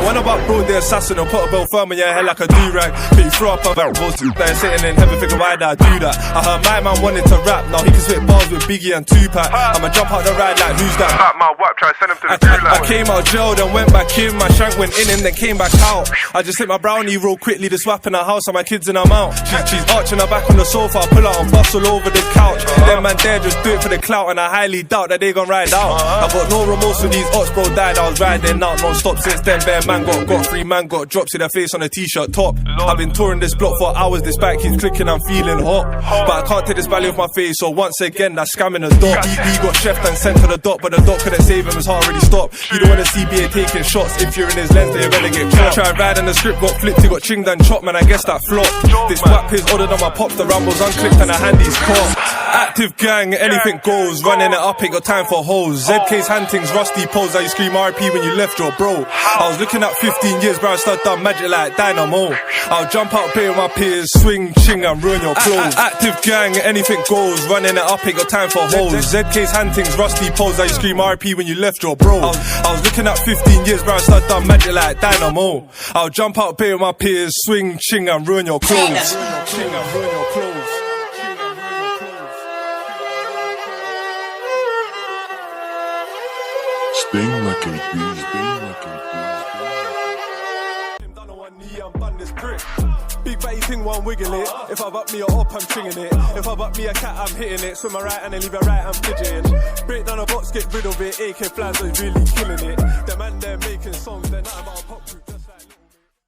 when I'm up broad, the assassin, I'll put a bell firm in your head like a do-rag. But you throw up a barrel, they're sitting in heaven, figure why did I do that? I heard my man wanted to rap, now he can spit bars with Biggie and Tupac. I'ma jump out the ride like who's that? Back my whap, try send him to the I came out jail, then went back in, my shank went in and then came back out. I just hit my brownie real quickly, the swap in the house and my kids in her mouth. She's arching her back on the sofa, I pull out and bust all over the couch. Them man there just do it for the clout and I highly doubt that they gon' ride out. I got no remorse when these ops bro died, I was riding out non-stop since then. Bare man got free, man got drops in their face on a t-shirt top. I've been touring this block for hours, this back keeps clicking, I'm feeling hot. But I can't take this value off my face, so once again that's scamming the dot. He got chefed and sent to the dot, but the dot couldn't save him, his heart already stopped. You don't wanna see BA taking shots, if you're in his lens they really get chopped. Try riding the script, got flipped, he got chinged and chopped, man I guess that flop. This whap is older than my pops, the rambles unclipped and the handy's caught. Active gang, anything goes, running it up, ain't got time for hoes. ZK's hunting's rusty pose, how you scream RP when you left your bro. I was looking at 15 years, bro, I started done magic like Dynamo. I'll jump out, play with my peers, swing, ching and ruin your clothes. Active gang, anything goes, running it up, ain't got time for hoes. ZK's hunting's rusty pose, how you scream RP when you left your bro. I was looking at 15 years, bro, I started done magic like Dynamo. I'll jump out, play with my peers, swing, ching and ruin your clothes. Ching and ruin your clothes. Sting like a bee, Down on one knee, I'm bun this prick. Big fatty thing, one wiggle it. If I've up me a up, I'm chinging it. If I've up me a cat, I'm hitting it. Swim a right and then leave a right, I'm fidgeting. Break down a box, get rid of it. AK flies are really killing it. The man, they're making songs, they're not about pop.